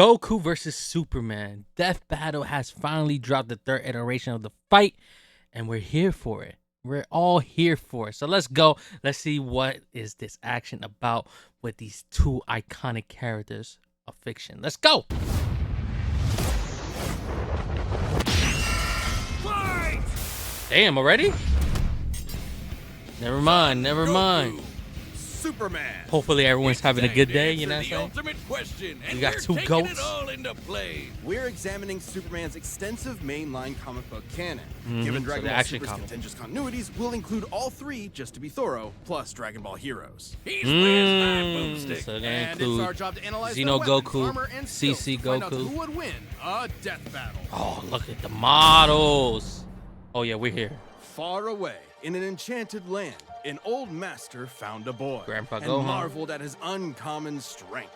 Goku versus Superman. Death Battle has finally dropped the third iteration of the fight, and we're here for it. We're all here for it. So let's go. Let's see what is this action about with these two iconic characters of fiction. Let's go. Fight! Damn, already? Never mind. Never mind. Superman. Hopefully everyone's having a good day, you know what I'm saying? Ultimate question, and We got we're two taking goats. it all into play. We're examining Superman's extensive mainline comic book canon. Given so Dragon the Ball action Super's comic. contentious continuities, we'll include all three, just to be thorough, plus Dragon Ball Heroes. He's with my boomstick. So they And it's include our job to analyze Xeno their weapons, Goku, armor, and skills CC to find out Goku. who would win a death battle. Oh, look at the models. Oh yeah, we're here. Far away, in an enchanted land, an old master found a boy Grandpa and Gohan. marveled at his uncommon strength.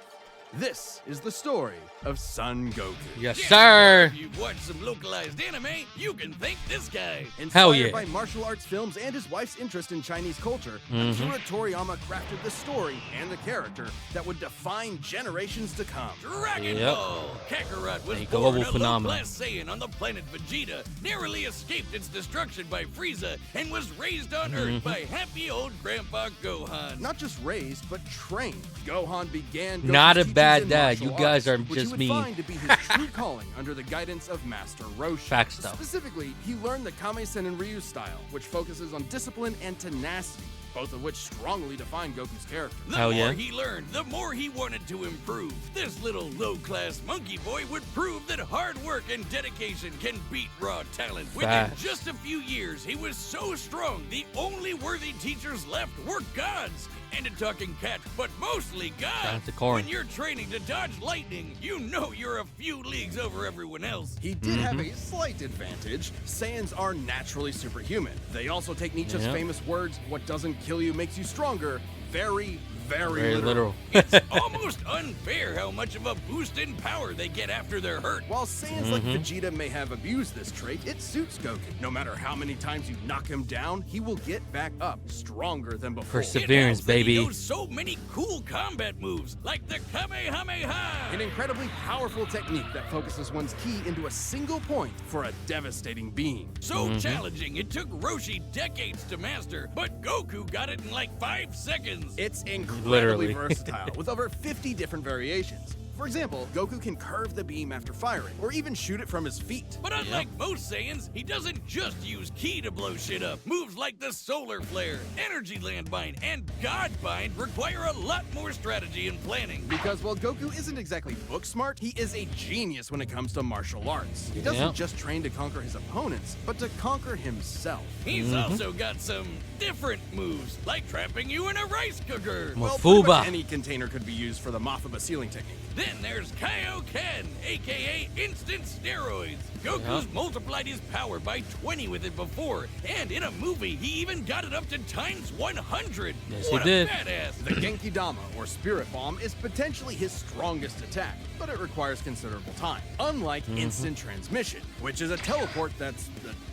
This is the story of Son Goku. Yes, Yeah, sir. If you've watched some localized anime, you can thank this guy. Inspired Hell yeah. by martial arts films and his wife's interest in Chinese culture, Mhm. Akira Toriyama crafted the story and the character that would define generations to come. Dragon Yep. Ball! Kakarot was A born global a phenomenon. low-class Saiyan on the planet Vegeta, narrowly escaped its destruction by Frieza, and was raised on Earth by happy old Grandpa Gohan. Not just raised, but trained. Gohan began Goku's Not a teachings bad in dad. martial You guys arts, are which just he would mean. find to be his true calling under the guidance of Master Roshi. Facts, though. Specifically, he learned the Kame-sen and Ryu style, which focuses on discipline and tenacity, both of which strongly define Goku's character. The Hell more yeah. he learned, the more he wanted to improve. This little low-class monkey boy would prove that hard work and dedication can beat raw talent. Within Facts. just a few years, he was so strong, the only worthy teachers left were gods. And a talking cat, but mostly Shout gods. out to Corn. When you're training to dodge lightning, you know you're a few leagues over everyone else. He did have a slight advantage. Saiyans are naturally superhuman. They also take Nietzsche's Yeah. famous words, "What doesn't kill you makes you stronger," very, very, Very literal. literal. It's almost unfair how much of a boost in power they get after they're hurt. While Saiyans like Vegeta may have abused this trait, it suits Goku. No matter how many times you knock him down, he will get back up, stronger than before. Perseverance, It helps that he baby. knows so many cool combat moves, like the Kamehameha. An incredibly powerful technique that focuses one's ki into a single point for a devastating beam. So challenging, it took Roshi decades to master, but Goku got it in like 5 seconds. It's incredibly Literally. versatile, with over 50 different variations. For example, Goku can curve the beam after firing, or even shoot it from his feet. But unlike most Saiyans, he doesn't just use ki to blow shit up. Moves like the Solar Flare, Energy Landbind, and God Bind require a lot more strategy and planning. Because while Goku isn't exactly book smart, he is a genius when it comes to martial arts. He doesn't Yep. just train to conquer his opponents, but to conquer himself. He's also got some different moves, like trapping you in a rice cooker. Well, pretty Mafuba. much any container could be used for the Mafaba sealing technique. Then there's Kaioken, aka instant steroids. Goku's multiplied his power by 20 with it before, and in a movie, he even got it up to times 100. Yes, he what did. a badass. The Genki Dama, or Spirit Bomb, is potentially his strongest attack, but it requires considerable time. Unlike Instant Transmission, which is a teleport that's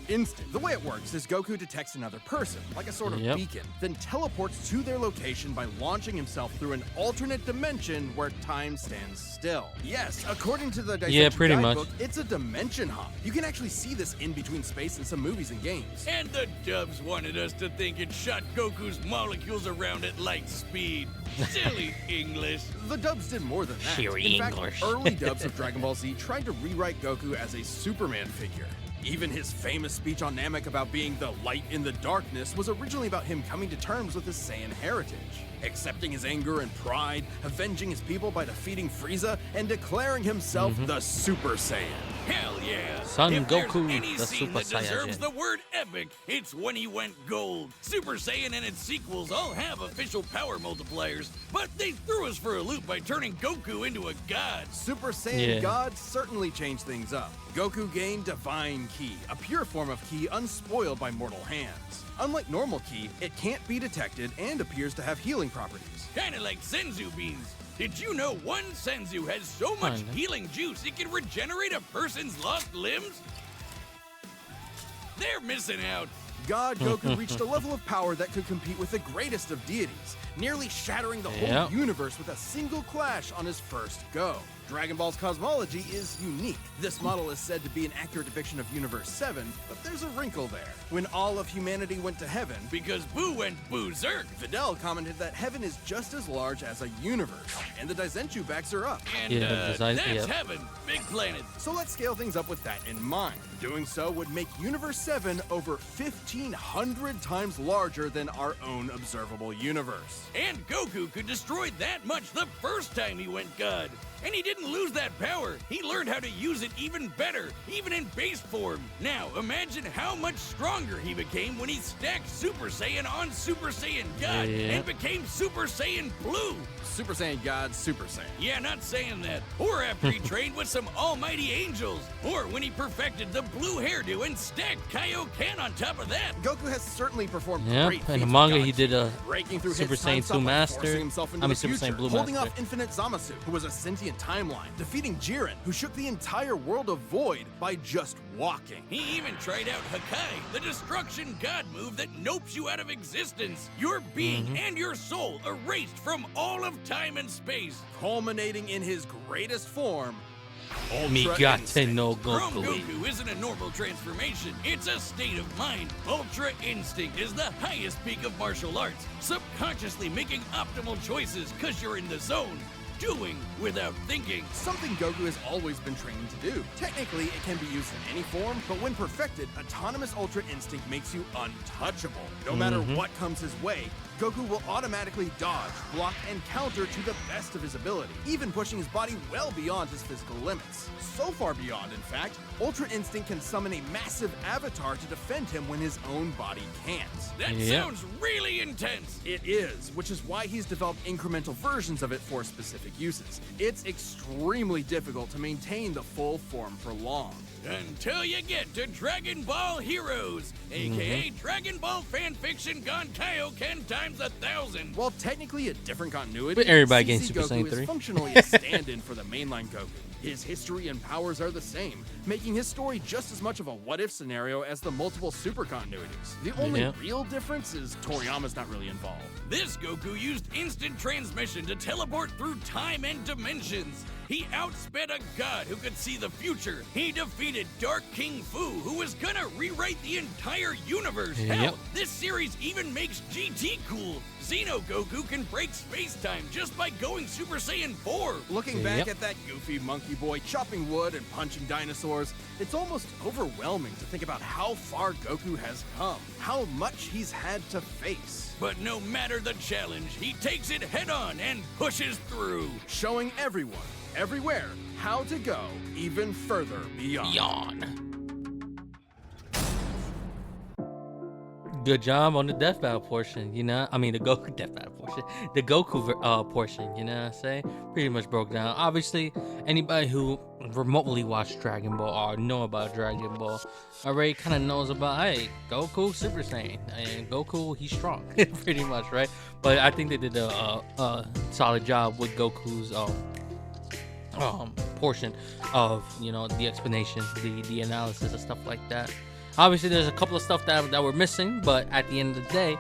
instant. The way it works is Goku detects another person, like a sort of Yep. beacon, then teleports to their location by launching himself through an alternate dimension where time stands still. Yes, according to the Daisetsu pretty much. Guidebook, it's a dimension hop. You can actually see this in between space in some movies and games. And the dubs wanted us to think it shot Goku's molecules around at light speed. Silly English. The dubs did more than that. Sheer In fact, English. early dubs of Dragon Ball Z tried to rewrite Goku as a Superman figure. Even his famous speech on Namek about being the light in the darkness was originally about him coming to terms with his Saiyan heritage, accepting his anger and pride, avenging his people by defeating Frieza, and declaring himself the Super Saiyan. Hell yeah! Son if there's Goku, any the scene Super that deserves Saiyajin. the word epic, it's when he went gold. Super Saiyan and its sequels all have official power multipliers, but they threw us for a loop by turning Goku into a god. Super Saiyan Yeah. God certainly changed things up. Goku gained Divine Ki, a pure form of Ki unspoiled by mortal hands. Unlike normal Ki, it can't be detected and appears to have healing properties. Kinda like Senzu beans. Did you know one Senzu has so much Kinda. healing juice it can regenerate a person's lost limbs? They're missing out. God Goku reached a level of power that could compete with the greatest of deities, nearly shattering the Yep. whole universe with a single clash on his first go. Dragon Ball's cosmology is unique. This model is said to be an accurate depiction of Universe 7, but there's a wrinkle there. When all of humanity went to heaven, Because Boo went berserk. Videl commented that heaven is just as large as a universe, and the Daizenshuu backs are up. And Yeah, the design- that's yeah. heaven. Big planet. So let's scale things up with that in mind. Doing so would make Universe 7 over 1,500 times larger than our own observable universe. And Goku could destroy that much the first time he went God. And he didn't lose that power. He learned how to use it even better, even in base form. Now, imagine how much stronger he became when he stacked Super Saiyan on Super Saiyan God Yeah. and became Super Saiyan Blue. Super Saiyan God, Super Saiyan. Yeah, not saying that. Or after he trained with some almighty angels. Or when he perfected the blue hairdo and stacked Kaioken on top of that. Goku has certainly performed Yeah, great in the feats with manga God he did a breaking through Super hits time Saiyan stop 2 by Master. forcing himself into I mean, the Super Saiyan future, Blue holding Master. off Infinite Zamasu, who was a sentient timeline, defeating Jiren, who shook the entire world of Void by just walking. He even tried out Hakai, the destruction god move that nopes you out of existence. Your being and your soul erased from all of time and space. Culminating in his greatest form, Me Ultra got to Instinct. know Chrome Goku. Goku isn't a normal transformation, it's a state of mind. Ultra Instinct is the highest peak of martial arts, subconsciously making optimal choices because you're in the zone, doing without thinking. Something Goku has always been trained to do. Technically, it can be used in any form, but when perfected, Autonomous Ultra Instinct makes you untouchable. No matter what comes his way, Goku will automatically dodge, block, and counter to the best of his ability, even pushing his body well beyond his physical limits. So far beyond, in fact, Ultra Instinct can summon a massive avatar to defend him when his own body can't. That Yep. sounds really intense. It is, which is why he's developed incremental versions of it for specific uses. It's extremely difficult to maintain the full form for long. Until you get to Dragon Ball Heroes, aka Dragon Ball fanfiction gone Kaioken times 1,000. While technically a different continuity, But everybody CC getting Super Goku Saiyan 3. is functionally a stand-in for the mainline Goku. His history and powers are the same, making his story just as much of a what-if scenario as the multiple super continuities. The only Yeah. real difference is Toriyama's not really involved. This Goku used instant transmission to teleport through time and dimensions. He outsped a god who could see the future. He defeated Dark King Fu, who was gonna rewrite the entire universe. Yep. Hell, this series even makes GT cool. Xeno Goku can break space-time just by going Super Saiyan 4. Looking back Yep. at that goofy monkey boy chopping wood and punching dinosaurs, it's almost overwhelming to think about how far Goku has come, how much he's had to face, But no matter the challenge, he takes it head-on and pushes through. showing everyone, everywhere, how to go even further beyond. Yawn. Good job on the Death Battle portion, you know? I mean, the Goku Death Battle portion. The Goku portion, you know what I'm saying? Pretty much broke down. Obviously, anybody who remotely watched Dragon Ball or know about Dragon Ball already kind of knows about, hey, Goku Super Saiyan. And Goku, he's strong, pretty much, right? But I think they did a solid job with Goku's portion of, you know, the explanation, the analysis and stuff like that. Obviously, there's a couple of stuff that were missing, but at the end of the day,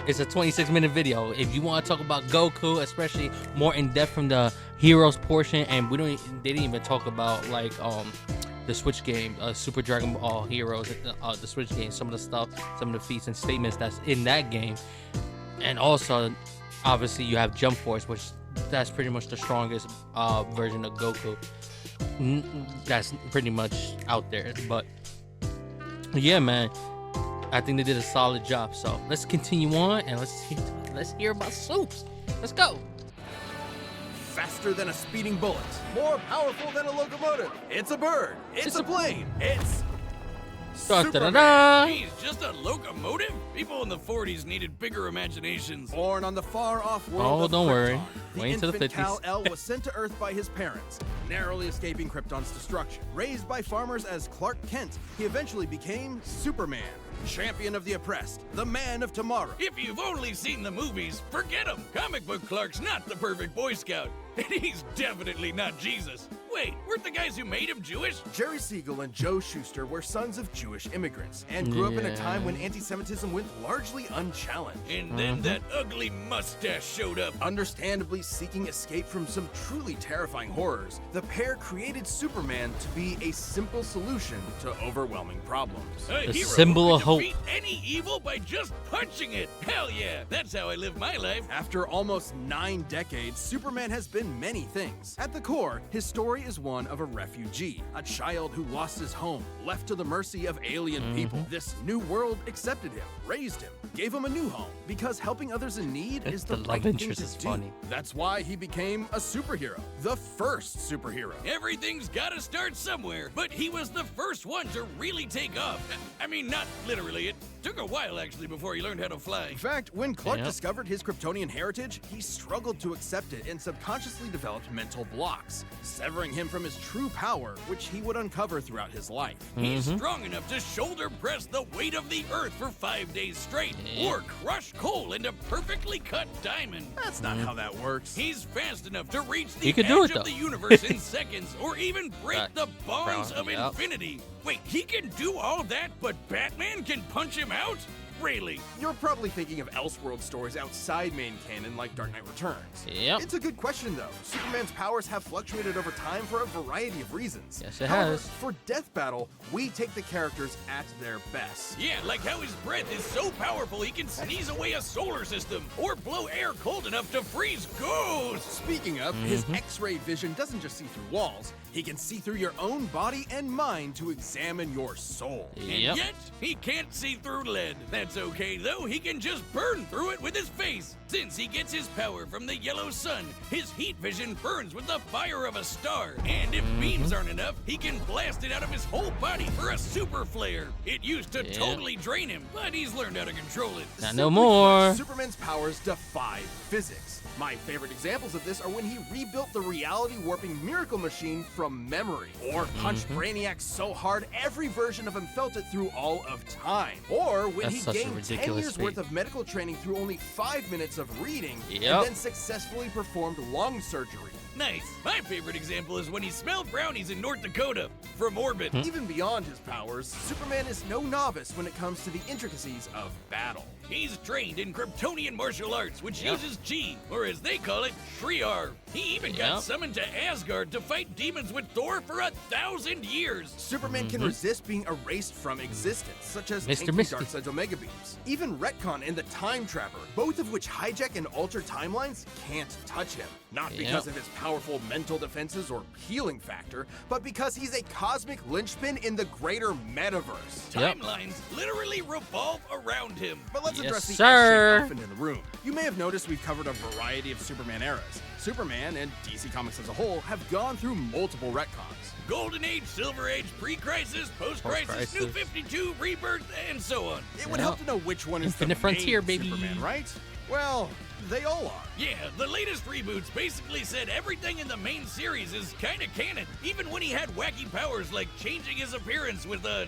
it's a 26-minute video. If you want to talk about Goku, especially more in depth from the heroes portion, and they didn't even talk about like the Switch game, Super Dragon Ball Heroes, the Switch game, some of the stuff, some of the feats and statements that's in that game, and also obviously you have Jump Force, which that's pretty much the strongest version of Goku. That's pretty much out there, but. Yeah, man, I think they did a solid job. So let's continue on and let's hear about Soups. Let's go. Faster than a speeding bullet, more powerful than a locomotive. It's a bird. It's a plane. It's Superman. Da-da-da-da. He's just a locomotive? People in the 40s needed bigger imaginations. Born on the far-off world Oh, of don't worry. Krypton, the Wait until the infant 50s. Kal-El was sent to Earth by his parents, narrowly escaping Krypton's destruction. Raised by farmers as Clark Kent, he eventually became Superman, champion of the oppressed, the man of tomorrow. If you've only seen the movies, forget him. Comic book Clark's not the perfect Boy Scout, and he's definitely not Jesus. Wait, weren't the guys who made him Jewish? Jerry Siegel and Joe Shuster were sons of Jewish immigrants and grew up in a time when anti-Semitism went largely unchallenged. And then that ugly mustache showed up. Understandably seeking escape from some truly terrifying horrors, the pair created Superman to be a simple solution to overwhelming problems. A hero symbol who of can hope. defeat any evil by just punching it. Hell yeah, that's how I live my life. After almost 9 decades, Superman has been many things. At the core, his story is one of a refugee, a child who lost his home, left to the mercy of alien people. This new world accepted him, raised him, gave him a new home, because helping others in need is the The right love thing interest to is do. funny. That's why he became a superhero, the first superhero. Everything's gotta start somewhere, but he was the first one to really take off. I mean, not literally. It took a while, actually, before he learned how to fly. In fact, when Clark Yep. discovered his Kryptonian heritage, he struggled to accept it and subconsciously developed mental blocks, severing him from his true power, which he would uncover throughout his life. He's strong enough to shoulder press the weight of the Earth for 5 days straight, or crush coal into perfectly cut diamond. That's not how that works. He's fast enough to reach the He could edge do it, of though. the universe in seconds, or even break Right. the bonds Brown, of yep. infinity. Wait, he can do all that, but Batman can punch him out? Really? You're probably thinking of Elseworld stories outside main canon like Dark Knight Returns. Yep. It's a good question though. Superman's powers have fluctuated over time for a variety of reasons. Yes, it However, has. for Death Battle, we take the characters at their best. Yeah, like how his breath is so powerful he can sneeze away a solar system, or blow air cold enough to freeze ghosts. Speaking of, his X-ray vision doesn't just see through walls. He can see through your own body and mind to examine your soul. And Yep. yet, he can't see through lead. That's okay, though. He can just burn through it with his face. Since he gets his power from the yellow sun, his heat vision burns with the fire of a star. And if beams aren't enough, he can blast it out of his whole body for a super flare. It used to Yep. totally drain him, but he's learned how to control it. Not no Simply more. put, Superman's powers defy physics. My favorite examples of this are when he rebuilt the reality warping miracle machine from memory, or punched Brainiac so hard every version of him felt it through all of time, or when That's he such a gained 10 ridiculous years feat. worth of medical training through only 5 minutes of reading, Yep. and then successfully performed lung surgery. Nice. My favorite example is when he smelled brownies in North Dakota from orbit. Even beyond his powers, Superman is no novice when it comes to the intricacies of battle. He's trained in Kryptonian martial arts, which Yep. uses chi, or as they call it, Shriar. He even got Yep. summoned to Asgard to fight demons with Thor for 1,000 years. Superman can resist being erased from existence, such as Mr. taking Misty. Darkseid's Omega Beams. Even Retcon and the Time Trapper, both of which hijack and alter timelines, can't touch him. Not because Yep. of his powerful mental defenses or healing factor, but because he's a cosmic linchpin in the greater metaverse. Yep. Timelines literally revolve around him. But let's Yes, address the sir. elephant in the room. You may have noticed we've covered a variety of Superman eras. Superman and DC Comics as a whole have gone through multiple retcons. Golden Age, Silver Age, Pre-Crisis, Post-Crisis, Post-Crisis. New 52, Rebirth, and so on. It would Yeah. help to know which one is Infinite the Frontier, main baby. Superman, right? Well, they all are. Yeah, the latest reboots basically said everything in the main series is kinda canon, even when he had wacky powers like changing his appearance with a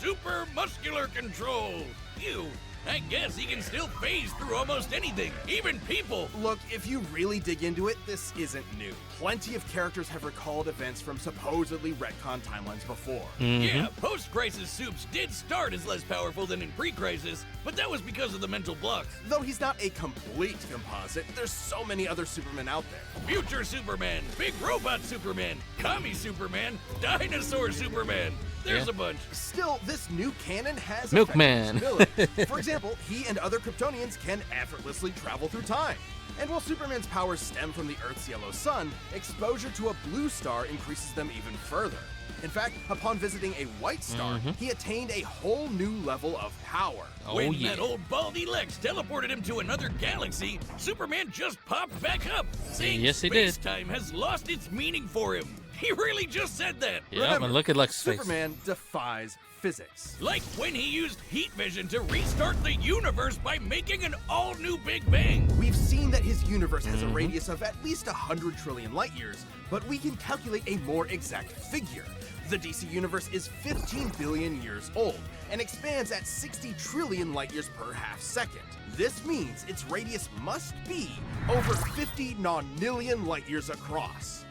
super muscular control. Ew. I guess he can still phase through almost anything, even people. Look, if you really dig into it, this isn't new. Plenty of characters have recalled events from supposedly retcon timelines before. Yeah, post-crisis Supes did start as less powerful than in pre-crisis, but that was because of the mental blocks. Though he's not a complete composite, there's so many other Supermen out there. Future Superman, Big Robot Superman, Commie Superman, Dinosaur Superman. There's Yeah. a bunch. Still, this new canon has Milkman. effective abilities. For example, he and other Kryptonians can effortlessly travel through time. And while Superman's powers stem from the Earth's yellow sun, exposure to a blue star increases them even further. In fact, upon visiting a white star, he attained a whole new level of power. Oh, When yeah. that old baldy Lex teleported him to another galaxy, Superman just popped back up, saying Yes, he did. space-time has lost its meaning for him. He really just said that. Yeah, and look at Lex's face. Superman defies physics. Like when he used heat vision to restart the universe by making an all-new Big Bang. We've seen that his universe has a radius of at least 100 trillion light years, but we can calculate a more exact figure. The DC universe is 15 billion years old and expands at 60 trillion light years per half second. This means its radius must be over 50 nonillion light years across.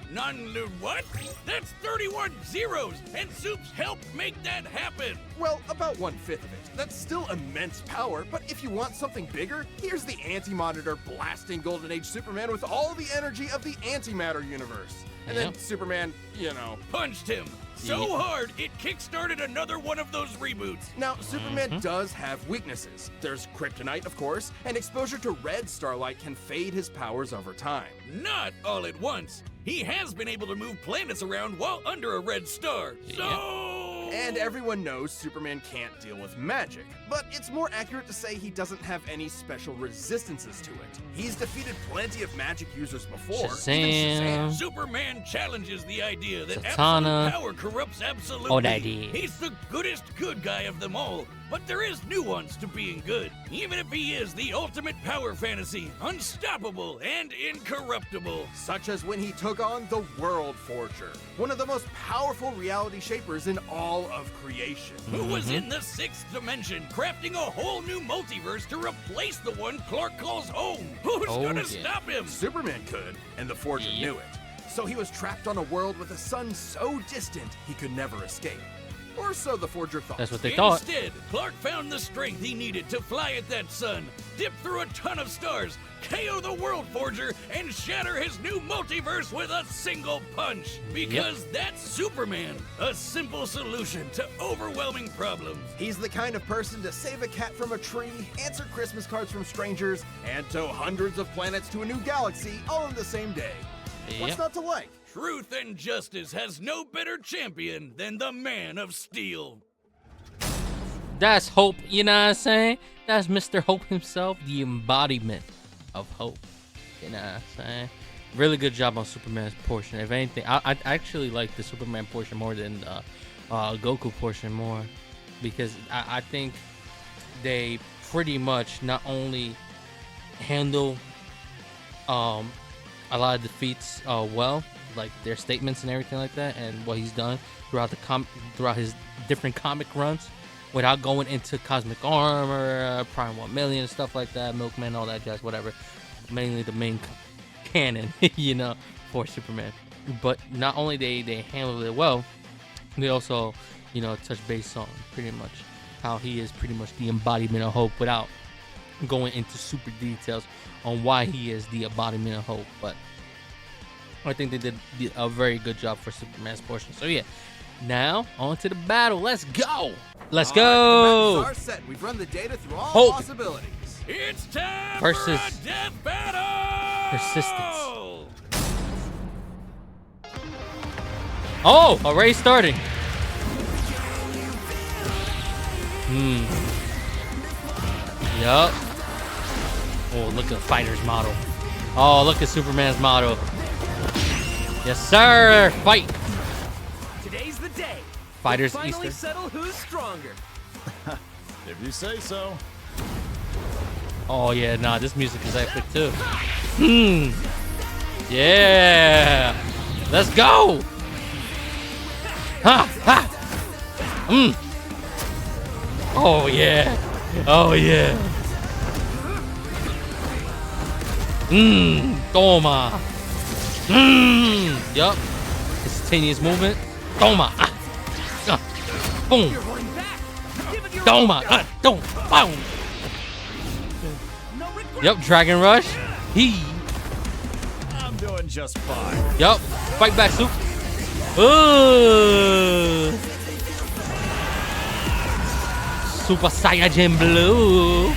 What? That's 31 zeros, and Soups helped make that happen. Well, about 1/5 of it. That's still immense power, but if you want something bigger, here's the Anti-Monitor blasting Golden Age Superman with all the energy of the antimatter universe. And then Superman, punched him so hard it kickstarted another one of those reboots. Now, Superman does have weaknesses. There's kryptonite, of course, and exposure to red starlight can fade his powers over time. Not all at once. He has been able to move planets around while under a red star. And everyone knows Superman can't deal with magic, but it's more accurate to say he doesn't have any special resistances to it. He's defeated plenty of magic users before. Shazam. Superman challenges the idea that Zatanna. absolute power corrupts absolutely. Oh, that did. He's the goodest good guy of them all, but there is nuance to being good, even if he is the ultimate power fantasy, unstoppable and incorruptible. Such as when he took on the World Forger, one of the most powerful reality shapers in all of creation. Who was in the 6th dimension, crafting a whole new multiverse to replace the one Clark calls home. Who's gonna stop him? Superman could, and the Forger knew it. So he was trapped on a world with a sun so distant he could never escape. Or so the Forger thought. That's what they thought. Instead, Clark found the strength he needed to fly at that sun, dip through a ton of stars, KO the World Forger, and shatter his new multiverse with a single punch. Because that's Superman, a simple solution to overwhelming problems. He's the kind of person to save a cat from a tree, answer Christmas cards from strangers, and tow hundreds of planets to a new galaxy all in the same day. What's not to like? Truth and justice has no better champion than the Man of Steel. That's Hope, you know what I'm saying? That's Mr. Hope himself, the embodiment of hope. You know what I'm saying? Really good job on Superman's portion. If anything, I actually like the Superman portion more than the Goku portion more. Because I think they pretty much not only handle a lot of defeats well, like their statements and everything like that, and what he's done throughout throughout his different comic runs, without going into Cosmic Armor, Prime 1 Million, and stuff like that, Milkman, all that jazz, whatever. Mainly the main canon, for Superman. But not only they handled it well, they also, touch base on pretty much how he is pretty much the embodiment of hope without going into super details on why he is the embodiment of hope. But I think they did a very good job for Superman's portion. So yeah, now on to the battle. Let's go. Let's go. The matches are set. We've run the data through all Hope possibilities. It's time versus for a death battle. persistence. Oh, already starting. Yup. Oh, look at Fighter's model. Oh, look at Superman's model. Yes, sir. Fight. Today's the day. Fighters we'll finally Easter. settle who's stronger. If you say so. Oh yeah, nah, this music is epic too. Yeah. Let's go. Ha ha. Oh yeah. Oh yeah. Toma. Yup. Instantaneous movement. Toma. Boom. Toma. Boom. Boom. Yup. Dragon Rush. I'm doing just fine. Yup. Fight back, Soup. Super Saiyajin Blue.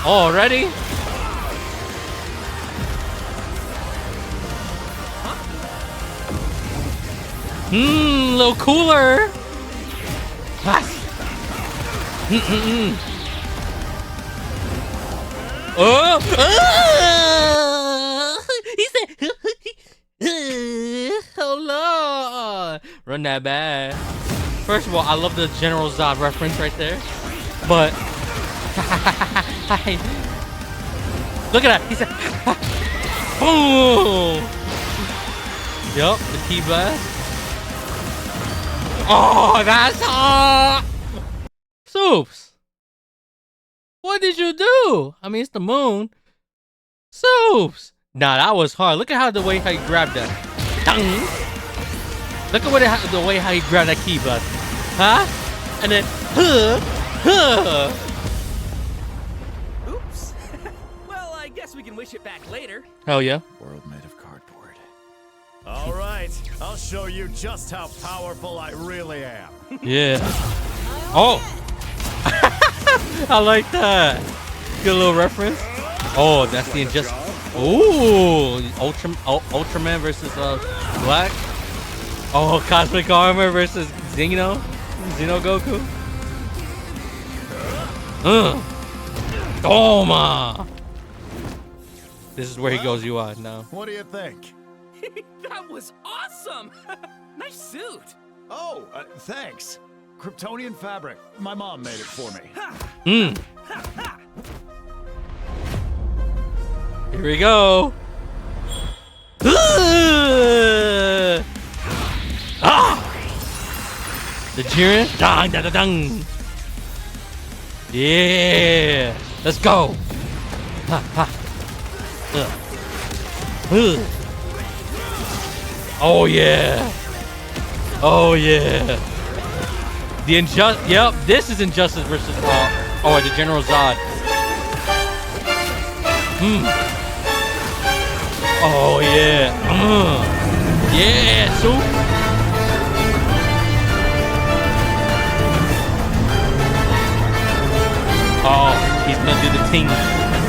Already? A little cooler. Oh! He said, hold on. Run that back. First of all, I love the General Zod reference right there. But look at that. He said, boom. Yup, the key blast. Oh, that's hot. Soups. What did you do? I mean, it's the moon. Soups, Nah, that was hard. Look at how he grabbed that. Dang. Look at the way how he grabbed that key button. Huh? And then, Oops. Well, I guess we can wish it back later. Hell yeah. World made of cardboard. All right, I'll show you just how powerful I really am. Yeah. Oh. I like that. Good little reference. Oh, that's the injustice. Ooh, Ultraman versus Black. Oh, Cosmic Armor versus Xeno Goku. Toma. This is where he goes UI now. What do you think? That was awesome. Nice suit. Oh, thanks. Kryptonian fabric. My mom made it for me. Here we go. The Jiren. Dang, dang, dang. Yeah. Let's go. Oh yeah. Oh yeah. Yep, this is Injustice versus the General Zod. Oh yeah. Yeah, so oh, he's gonna do the ting.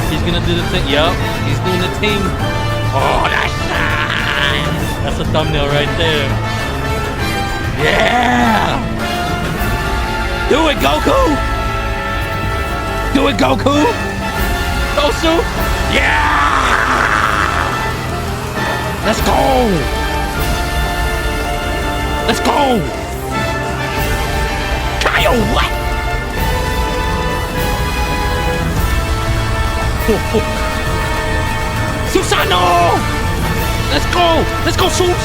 He's gonna do the thing. Yep, he's doing the ting. Oh, that's a thumbnail right there. Yeah. Do it, Goku! Do it, Goku! Gosu! Yeah! Let's go! Let's go! Kyle, what? Susano! Let's go! Let's go, Sus!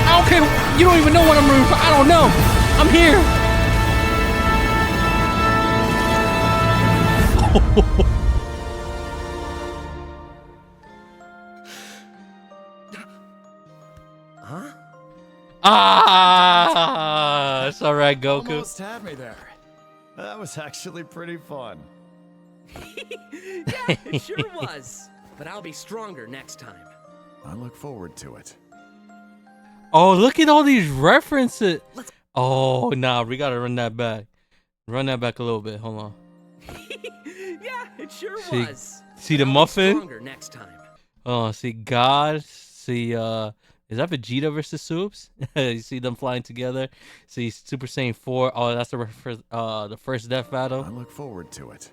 I don't care. You don't even know what I'm rooting for. I don't know. I'm here. Huh? Ah, it's all right, Goku. Almost had me there. That was actually pretty fun. Yeah, it sure was. But I'll be stronger next time. I look forward to it. Oh, look at all these references. Oh, nah, we gotta run that back. Run that back a little bit. Hold on. Yeah, it sure was. See the I'll be muffin? Stronger next time. Oh, see God. See, is that Vegeta versus Soups? You see them flying together. See Super Saiyan 4. Oh, that's the first Death Battle. I look forward to it.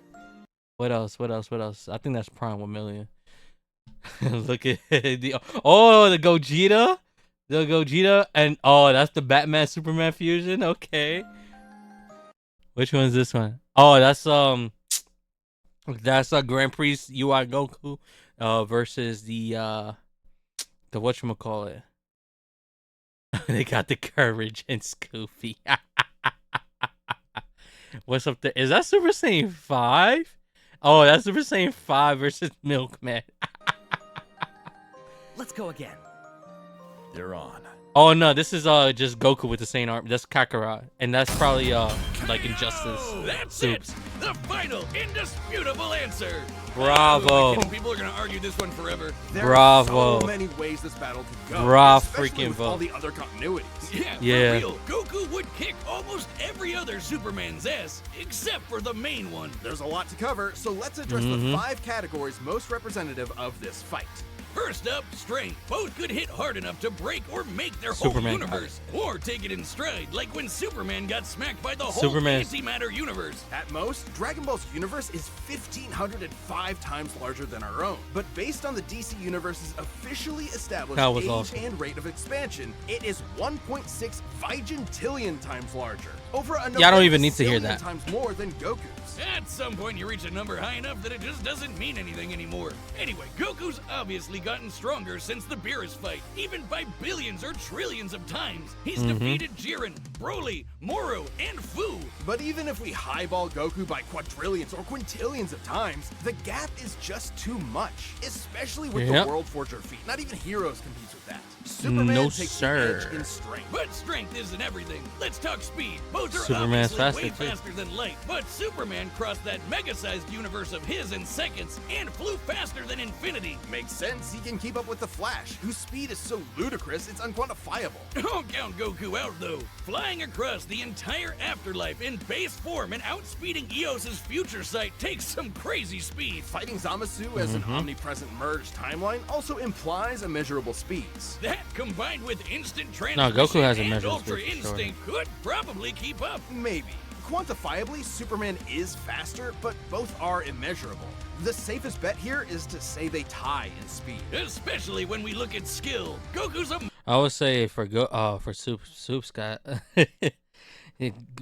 What else? What else? What else? I think that's Prime 1 million. Look at the Gogeta. The Gogeta, and oh, that's the Batman Superman fusion. Okay. Which one is this one? Oh, that's Grand Prix UI Goku versus the whatchamacallit. They got the Courage and Scoopy. What's up there? Is that Super Saiyan 5? Oh, that's Super Saiyan 5 versus Milkman. Let's go again. You're on. Oh no, this is just Goku with the Saiyan arm. That's Kakarot, and that's probably like Injustice. That's Soups. it. The final, indisputable answer. Bravo. People are gonna argue this one forever. There Bravo. are so many ways this battle could go. Bravo, especially freaking with all vote. the other continuities. Yeah, for real. Goku would kick almost every other Superman's ass, except for the main one. There's a lot to cover, so let's address the 5 categories most representative of this fight. First up, strength. Both could hit hard enough to break or make their Superman whole universe, or take it in stride, like when Superman got smacked by the whole Superman. antimatter universe. At most, Dragon Ball's universe is 1,505 times larger than our own. But based on the DC Universe's officially established That was age awesome. and rate of expansion, it is 1.6 Vigentillion times larger. Over another Yeah, I don't even need to hear zillion that. times more than Goku's. At some point, you reach a number high enough that it just doesn't mean anything anymore. Anyway, Goku's obviously got gotten stronger since the Beerus fight, even by billions or trillions of times. He's defeated Jiren, Broly, Moro, and Fu. But even if we highball Goku by quadrillions or quintillions of times, the gap is just too much, especially with the World Forger feat. Not even Heroes competes with that. Superman takes the edge in strength. But strength isn't everything. Let's talk speed. Both are Superman's obviously way faster, too. faster than light, but Superman crossed that mega-sized universe of his in seconds and flew faster than infinity. Makes sense, he can keep up with the Flash, whose speed is so ludicrous it's unquantifiable. Don't count Goku out, though. Flying across the entire afterlife in base form and outspeeding Eos's future sight takes some crazy speed. Fighting Zamasu as an omnipresent merged timeline also implies immeasurable speeds. That, combined with instant No, transmission Goku has a and measurable Ultra speed, for sure. Instinct, could probably keep up. Maybe. Quantifiably, Superman is faster, but both are immeasurable. The safest bet here is to say they tie in speed. Especially when we look at skill. Goku's a I would say for Soup's got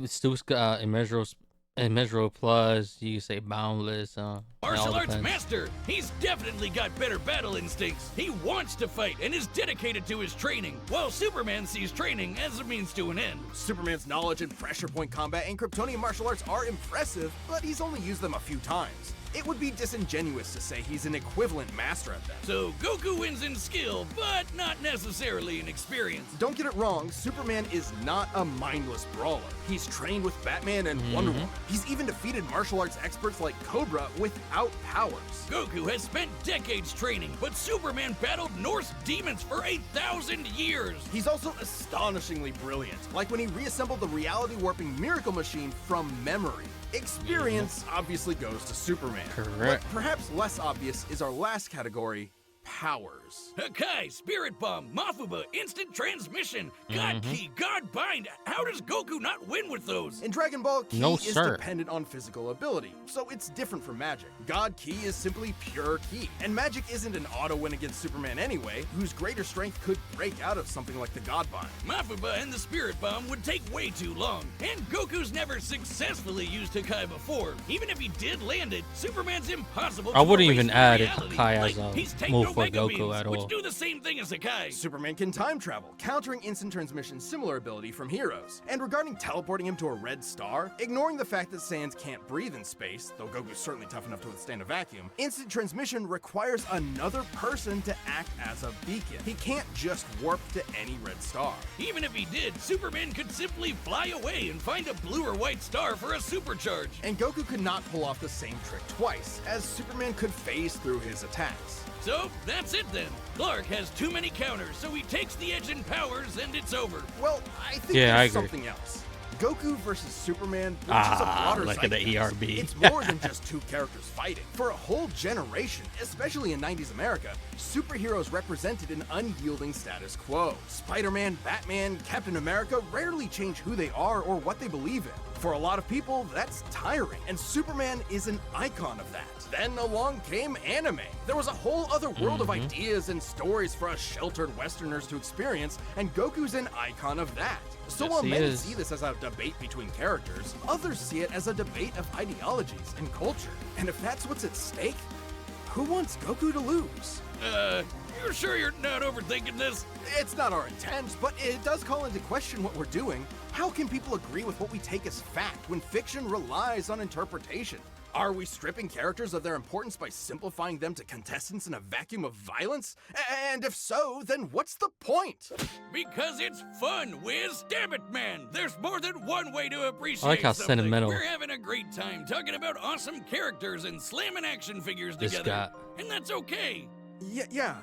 Soup's got immeasurable plus. You could say boundless. martial arts master. He's definitely got better battle instincts. He wants to fight and is dedicated to his training, while Superman sees training as a means to an end. Superman's knowledge in pressure point combat and Kryptonian martial arts are impressive, but he's only used them a few times. It would be disingenuous to say he's an equivalent master at them. So Goku wins in skill, but not necessarily in experience. Don't get it wrong, Superman is not a mindless brawler. He's trained with Batman and Wonder Woman. He's even defeated martial arts experts like Cobra without powers. Goku has spent decades training, but Superman battled Norse demons for 1,000 years. He's also astonishingly brilliant, like when he reassembled the reality-warping miracle machine from memory. Experience obviously goes to Superman. Correct. But perhaps less obvious is our last category, powers. Hakai, Spirit Bomb, Mafuba, Instant Transmission, God Key, God Bind. How does Goku not win with those? In Dragon Ball, Ki No, is sir. dependent on physical ability, so it's different from magic. God Ki is simply pure Ki, and magic isn't an auto win against Superman anyway, whose greater strength could break out of something like the God Bind. Mafuba and the Spirit Bomb would take way too long, and Goku's never successfully used Hakai before. Even if he did land it, Superman's impossible to I wouldn't erase even from add reality. Hakai Like, as he's a taken move for Omega Goku beams, at which all. do the same thing as Hakai. Superman can time travel, countering instant transmission's similar ability from Heroes. And regarding teleporting him to a red star, ignoring the fact that Saiyans can't breathe in space, though Goku's certainly tough enough to withstand a vacuum, instant transmission requires another person to act as a beacon. He can't just warp to any red star. Even if he did, Superman could simply fly away and find a blue or white star for a supercharge. And Goku could not pull off the same trick twice, as Superman could phase through his attacks. So, that's it then. Clark has too many counters, so he takes the edge in powers and it's over. Well, I think Yeah, I there's agree. something else. Goku versus Superman reaches a broader look at the zeitgeist. ERB. It's more than just two characters fighting. For a whole generation, especially in 90s America, superheroes represented an unyielding status quo. Spider-Man, Batman, Captain America rarely change who they are or what they believe in. For a lot of people, that's tiring, and Superman is an icon of that. Then along came anime. There was a whole other world of ideas and stories for us sheltered Westerners to experience, and Goku's an icon of that. So Yes, while he many is. see this as a debate between characters, others see it as a debate of ideologies and culture. And if that's what's at stake, who wants Goku to lose? You sure you're not overthinking this? It's not our intent, but it does call into question what we're doing. How can people agree with what we take as fact when fiction relies on interpretation? Are we stripping characters of their importance by simplifying them to contestants in a vacuum of violence? And if so, then what's the point? Because it's fun, Wiz. Damn it, man. There's more than one way to appreciate I like how something. sentimental We're having a great time talking about awesome characters and slamming action figures this together. guy. And that's okay. Yeah,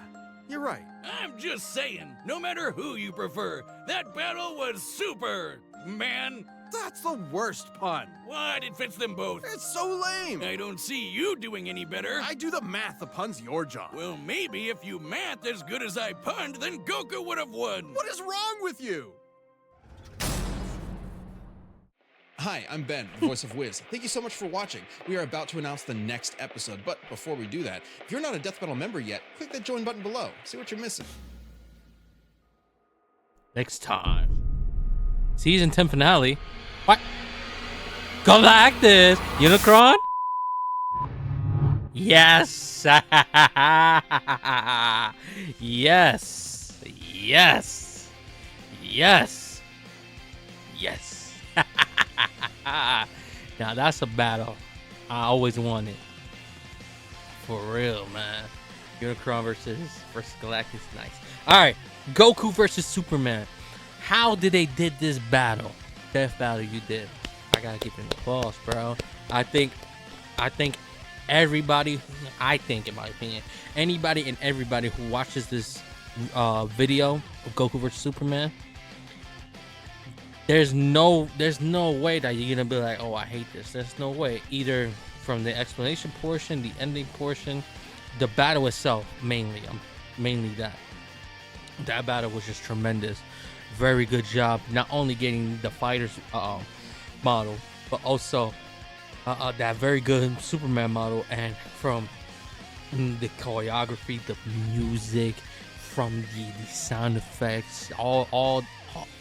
you're right. I'm just saying, no matter who you prefer, that battle was super, man. That's the worst pun. What? It fits them both. It's so lame. I don't see you doing any better. I do the math, the pun's your job. Well, maybe if you math as good as I punned, then Goku would have won. What is wrong with you? Hi, I'm Ben, the voice of Wiz. Thank you so much for watching. We are about to announce the next episode, but before we do that, if you're not a Death Battle member yet, click that join button below. See what you're missing. Next time. Season 10 finale. What? Galactus! Unicron? Yes. Yes. Yes. Yes. Yes. Now that's a battle I always wanted. For real, man. Unicron versus Galactus, nice. All right, Goku versus Superman. How did they did this battle? Death battle you did. I gotta give you an applause, bro. I think everybody. I think, in my opinion, anybody and everybody who watches this video of Goku versus Superman, there's no way that you're gonna be like, oh, I hate this. There's no way. Either from the explanation portion, the ending portion, the battle itself, mainly that battle was just tremendous. Very good job, not only getting the fighters model, but also that very good Superman model, and from the choreography, the music, from the sound effects, all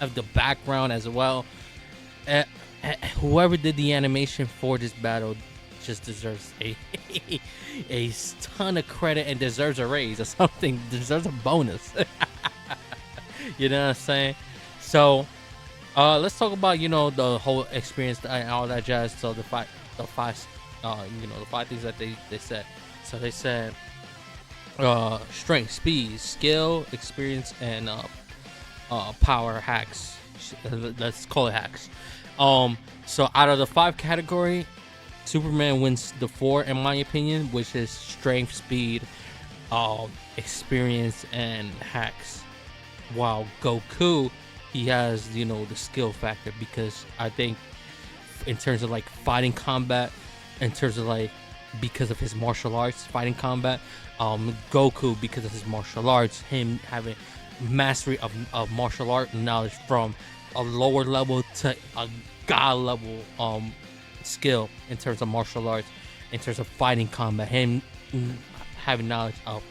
of the background as well. Whoever did the animation for this battle just deserves a ton of credit and deserves a raise or something. Deserves a bonus. You know what I'm saying? So let's talk about the whole experience and all that jazz. So the five the five things that they said. So they said strength, speed, skill, experience, and power hacks. Let's call it hacks. So out of the 5 category, Superman wins the 4 in my opinion, which is strength, speed, experience, and hacks. While Goku, he has the skill factor, because I think in terms of like fighting combat, in terms of like because of his martial arts fighting combat, Goku, because of his martial arts, him having mastery of martial art knowledge from a lower level to a god level skill in terms of martial arts, in terms of fighting combat, him having knowledge of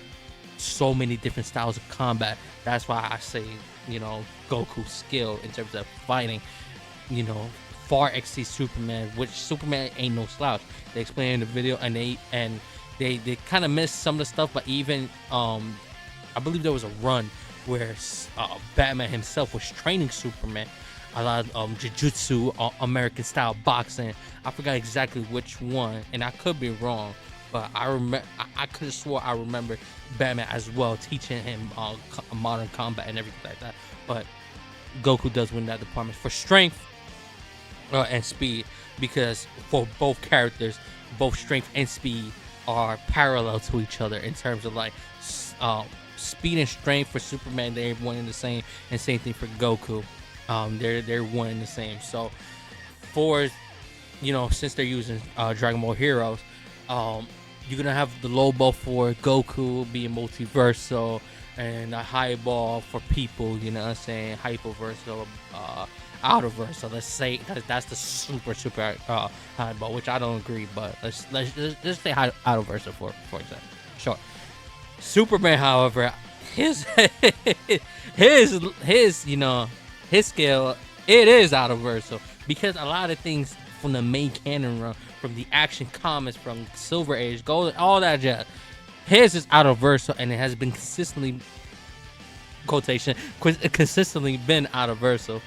so many different styles of combat. That's why I say Goku's skill in terms of fighting far exceeds Superman, which Superman ain't no slouch. They explain in the video, and they kind of missed some of the stuff, but even I believe there was a run where Batman himself was training Superman a lot of jiu-jitsu, American style boxing. I forgot exactly which one, and I could be wrong, but I remember I could have swore I remember Batman as well teaching him modern combat and everything like that. But Goku does win that department for strength and speed, because for both characters, both strength and speed are parallel to each other in terms of like speed and strength. For Superman, they're one and the same, and same thing for Goku. They're one and the same. So for since they're using Dragon Ball Heroes, you're gonna have the low ball for Goku being multiversal, and a high ball for people, hyperversal, outerversal. Let's say that's the super high ball, which I don't agree, but let's just say outerversal for example. Sure. Superman, however, his his skill, it is outerversal, because a lot of things from the main canon run, from the Action Comics, from Silver Age, Gold, all that jazz, his is outerversal, and it has been consistently been outerversal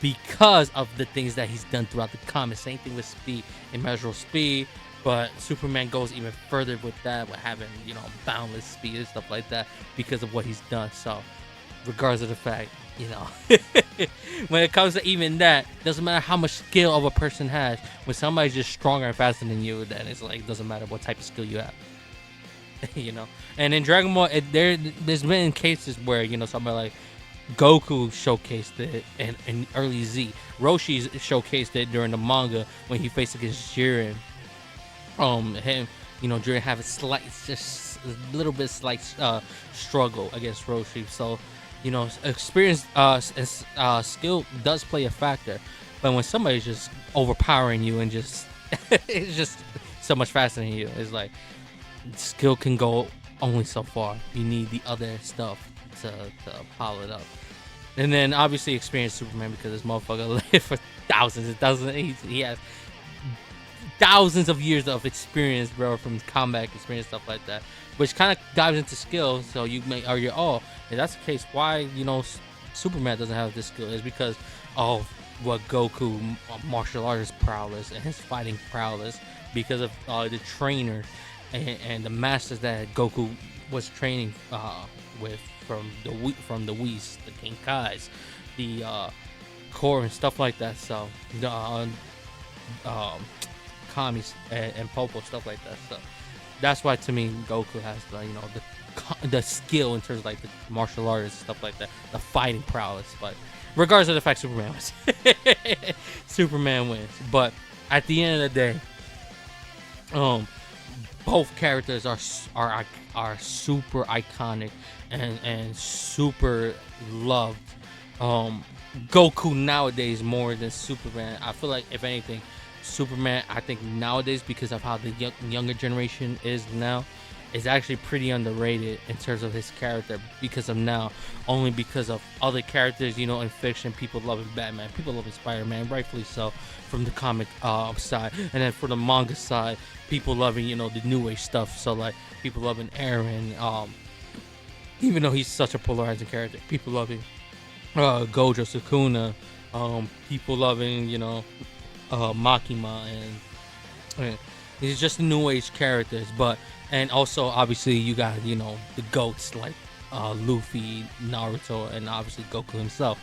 because of the things that he's done throughout the comics. Same thing with speed, immeasurable speed, but Superman goes even further with that, with having boundless speed and stuff like that, because of what he's done. So regardless of the fact, when it comes to even that, doesn't matter how much skill of a person has. When somebody's just stronger and faster than you, then it's like, doesn't matter what type of skill you have. And in Dragon Ball, there's been cases where somebody like Goku showcased it in early Z. Roshi showcased it during the manga when he faced against Jiren. Jiren have just a little bit slight struggle against Roshi. So experience skill does play a factor, but when somebody's just overpowering you and just it's just so much faster than you, it's like skill can go only so far. You need the other stuff to pile it up. And then obviously experience Superman, because this motherfucker lived for thousands and thousands. He has thousands of years of experience, bro, from combat experience, stuff like that, which kind of dives into skill. So you may argue, oh, if that's the case, why Superman doesn't have this skill? Is because of what Goku martial artist prowess and his fighting prowess, because of the trainer and the masters that Goku was training with from the Whis, the Kenkais, the Core and stuff like that. So the Kamis and Popo, stuff like that. So that's why to me Goku has the skill in terms of like the martial arts, stuff like that, the fighting prowess. But regardless of the fact, Superman wins. Superman wins. But at the end of the day, both characters are super iconic and super loved. Goku nowadays more than Superman. I feel like if anything, Superman, I think nowadays, because of how the younger generation is now, is actually pretty underrated in terms of his character because of now. Only because of other characters, in fiction, people loving Batman, people loving Spider-Man, rightfully so, from the comic side. And then for the manga side, people loving, the new age stuff. So like people loving Eren, even though he's such a polarizing character, people loving Gojo Sukuna, people loving, Makima, and he's just new age characters. But and also obviously you got the goats like Luffy, Naruto, and obviously Goku himself.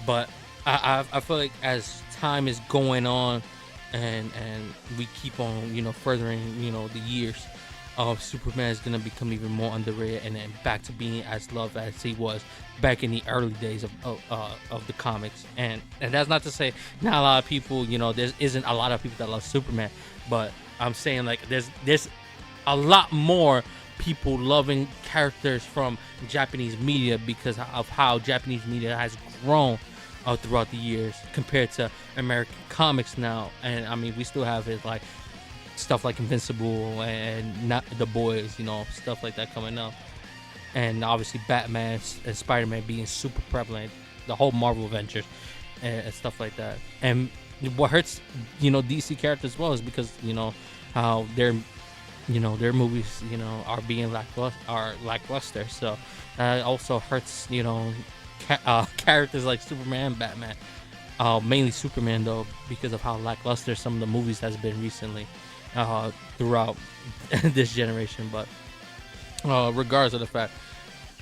But I feel like as time is going on and we keep on furthering the years, Superman is gonna become even more underrated and then back to being as loved as he was back in the early days of the comics. And that's not to say not a lot of people, there isn't a lot of people that love Superman, but I'm saying like there's a lot more people loving characters from Japanese media because of how Japanese media has grown throughout the years compared to American comics now. And I mean, we still have it like stuff like Invincible and not The Boys, stuff like that coming up. And obviously Batman and Spider-Man being super prevalent, the whole Marvel Avengers and stuff like that. And what hurts, DC characters as well is because, how their movies, are being lackluster. So that also hurts, characters like Superman and Batman. Mainly Superman though, because of how lackluster some of the movies has been recently throughout this generation. But regardless of the fact,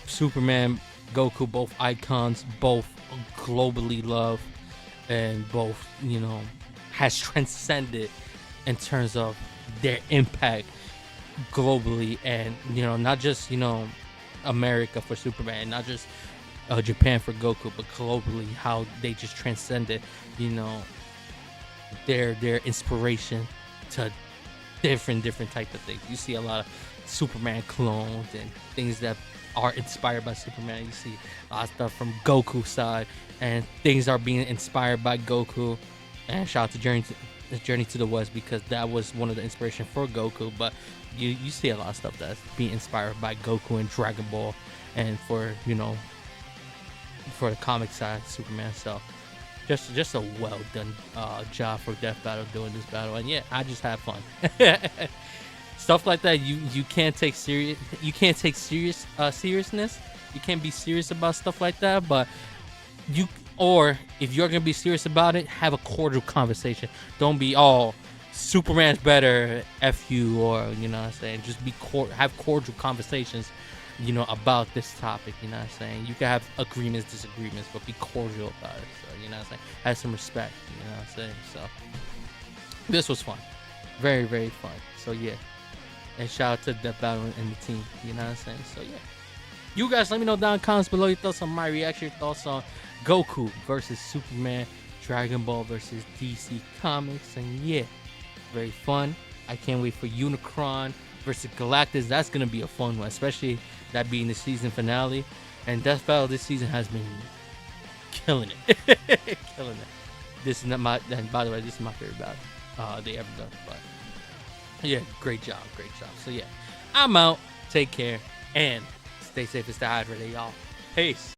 Superman, Goku, both icons, both globally loved, and both has transcended in terms of their impact globally. And not just America for Superman, not just Japan for Goku, but globally how they just transcended their inspiration to different types of things. You see a lot of Superman clones and things that are inspired by Superman. You see a lot of stuff from Goku's side, and things are being inspired by Goku. And shout out to Journey to the West, because that was one of the inspiration for Goku. But you see a lot of stuff that's being inspired by Goku and Dragon Ball, and for the comic side, Superman. So just a well done job for DeathBattle doing this battle. And yeah, I just have fun. Stuff like that you can't take serious. You can't take seriousness. You can't be serious about stuff like that. But or if you're gonna be serious about it, have a cordial conversation. Don't be all Superman's better, F you, or what I'm saying. Just have cordial conversations, about this topic. What I'm saying. You can have agreements, disagreements, but be cordial about it. So what I'm saying. Have some respect. What I'm saying. So this was fun, very very fun. So yeah, and shout out to DeathBattle and the team. What I'm saying. So yeah, you guys let me know down in the comments below your thoughts on my reaction, your thoughts on Goku versus Superman, Dragon Ball versus DC Comics. And yeah, very fun. I can't wait for Unicron versus Galactus. That's gonna be a fun one, especially that being the season finale. And DeathBattle this season has been killing it. Killing it. This is not my, and by the way, this is my favorite battle they ever done. But yeah, great job. So yeah, I'm out. Take care and stay safe and stay hydrated, y'all. Peace.